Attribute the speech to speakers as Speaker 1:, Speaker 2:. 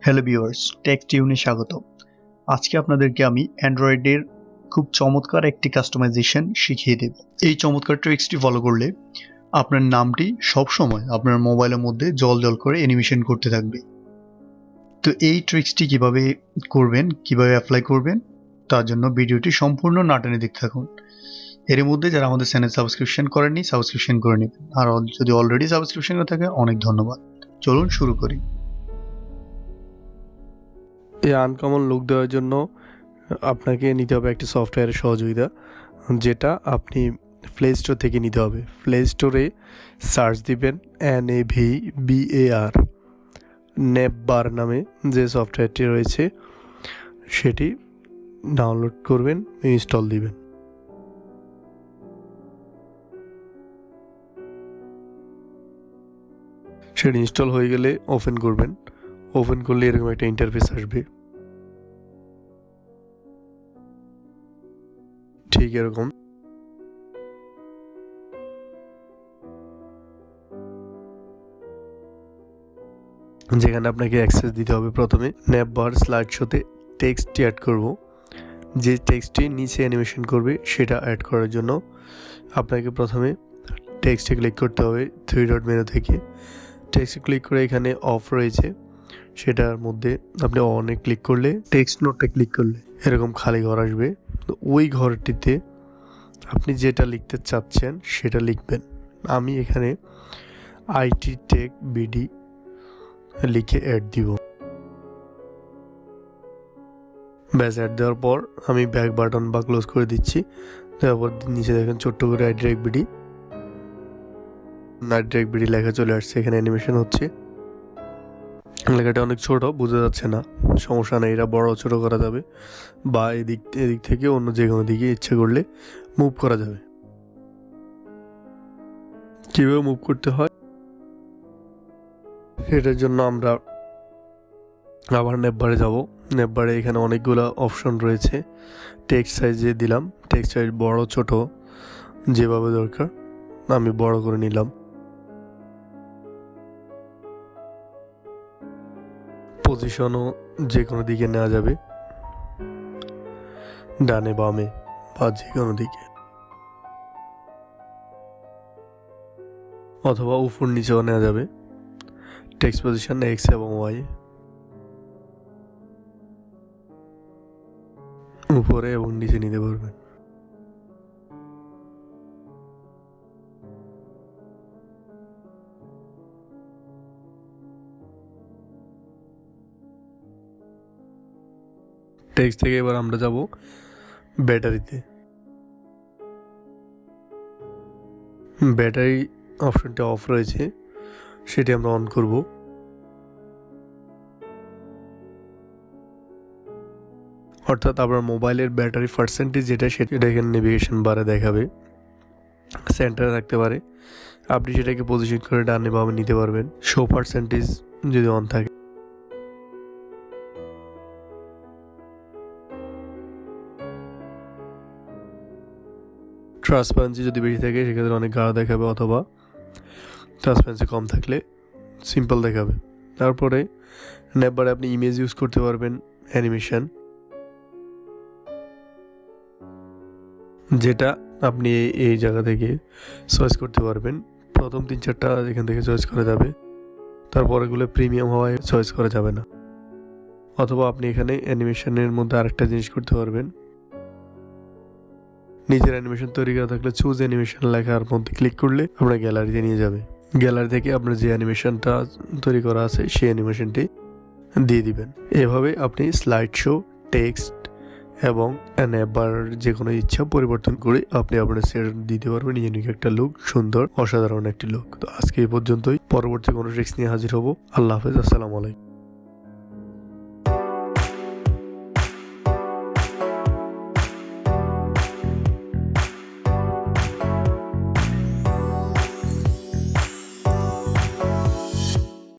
Speaker 1: Hello viewers, take টিউনে স্বাগত। আজকে আপনাদেরকে আমি অ্যান্ড্রয়েডের খুব চমৎকার একটি কাস্টমাইজেশন শিখিয়ে দেব। এই চমৎকার ট্রিক্সটি ফলো করলে আপনার নামটি সবসময় আপনার মোবাইলের মধ্যে জল করে অ্যানিমেশন করতে থাকবে। তো এই ট্রিক্সটি কিভাবে করবেন, কিভাবে অ্যাপ্লাই করবেন, তার জন্য ভিডিওটি সম্পূর্ণ না টেনে দেখতে থাকুন। এর মধ্যে যারা আমাদের চ্যানেল সাবস্ক্রিপশন করেননি, সাবস্ক্রিপশন করে নেবেন। আর যদি অলরেডি সাবস্ক্রিপশন করে থাকে, অনেক ধন্যবাদ। চলুন শুরু করি।
Speaker 2: এই আনকমন লুক দেওয়ার জন্য আপনাকে নিতে হবে একটি সফটওয়্যারের সহযোগিতা, যেটা আপনি প্লে স্টোর থেকে নিতে হবে। প্লে স্টোরে সার্চ দিবেন NAVBAR, নেববার নামে যে সফটওয়্যারটি রয়েছে সেটি ডাউনলোড করবেন, ইনস্টল দিবেন। সেটি ইনস্টল হয়ে গেলে ওপেন করবেন। ওপেন করলে এরকম একটা ইন্টারফেস আসবে, ঠিক এরকম। যেখানে আপনাকে অ্যাক্সেস দিতে হবে। প্রথমে নেববার স্লাইড শোতে টেক্সটটি অ্যাড করব। যে টেক্সটটি নিচে অ্যানিমেশন করবে সেটা অ্যাড করার জন্য আপনাকে প্রথমে টেক্সটে ক্লিক করতে হবে। 3 ডট মেনু থেকে টেক্সটে ক্লিক করে এখানে অফ রয়েছে, সেটার মধ্যে আপনি অনে ক্লিক করলে, টেক্সট নোটে ক্লিক করলে এরকম খালি ঘর আসবে। তো ওই ঘরটিতে আপনি যেটা লিখতে চাচ্ছেন সেটা লিখবেন। আমি এখানে IT টেক BD লিখে অ্যাড দিব। ব্যাস, অ্যাড দেওয়ার পর আমি ব্যাক বাটন বা ক্লোজ করে দিচ্ছি। তারপর নিচে দেখেন ছোট্ট করে IT টেক BD লেখা চলে আসছে। এখানে অ্যানিমেশন হচ্ছে। লেখাটা অনেক ছোট, বোঝা যাচ্ছে না, সমস্যা নেই, এটা বড় ছোট করা যাবে, বা এদিক থেকে অন্য যে কোনো দিকে ইচ্ছে করলে মুভ করা যাবে। কীভাবে মুভ করতে হয় সেটার জন্য আমরা আবার নেববারে যাব। নেববারে এখানে অনেকগুলো অপশন রয়েছে। টেক্সট সাইজে দিলাম, টেক্সট সাইজ বড় ছোট যেভাবে দরকার আমি বড় করে নিলাম। পজিশনও যে কোনো দিকে নেওয়া যাবে, ডানে বামে বা যে কোনো দিকে, অথবা উপর নিচেও নেওয়া যাবে। টেক্সট পজিশন X এবং Y, উপরে এবং নিচে নিতে পারবেন। টেক্সট থেকে এবার আমরা যাব ব্যাটারিতে। ব্যাটারি অপশনটা অফ রয়েছে, সেটি আমরা অন করব। অর্থাৎ আপনার মোবাইলের ব্যাটারি পার্সেন্টেজ যেটা, সেটা এখানে নেভিগেশন বারে দেখাবে। সেন্টারে থাকতে পারে, আপনি সেটাকে পজিশন করে ডানে বামে নিতে পারবেন। শো পার্সেন্টেজ যদি অন থাকে, ট্রান্সপারেন্সি যদি বেশি থাকে সেক্ষেত্রে অনেক গাঢ় দেখাবে, অথবা ট্রান্সপারেন্সি কম থাকলে সিম্পল দেখাবে। তারপরে নেববারে আপনি ইমেজ ইউজ করতে পারবেন, অ্যানিমেশন, যেটা আপনি এই জায়গা থেকে চয়েস করতে পারবেন। প্রথম 3-4টা এখান থেকে চয়েস করা যাবে, তারপর এগুলো প্রিমিয়াম হওয়ায় চয়েস করা যাবে না। অথবা আপনি এখানে অ্যানিমেশনের মধ্যে আরেকটা জিনিস করতে পারবেন। নিজের অ্যানিমেশন তৈরি করা থাকলে চুজ অ্যানিমেশন লেখার মধ্যে ক্লিক করলে আপনার গ্যালারিতে নিয়ে যাবে। গ্যালারি থেকে আপনার যে অ্যানিমেশনটা তৈরি করা আছে সেই অ্যানিমেশনটি দিয়ে দিবেন। এভাবে আপনি স্লাইড শো, টেক্সট এবং নেববার যে কোনো ইচ্ছা পরিবর্তন করে আপনি আপনার সেট দিতে পারবেন ইউনিক একটা লুক, সুন্দর অসাধারণ একটি লুক। তো আজকে এই পর্যন্তই। পরবর্তী কোনো ট্রিক্স নিয়ে হাজির হব। আল্লাহ হাফেজ, আসসালামু আলাইকুম।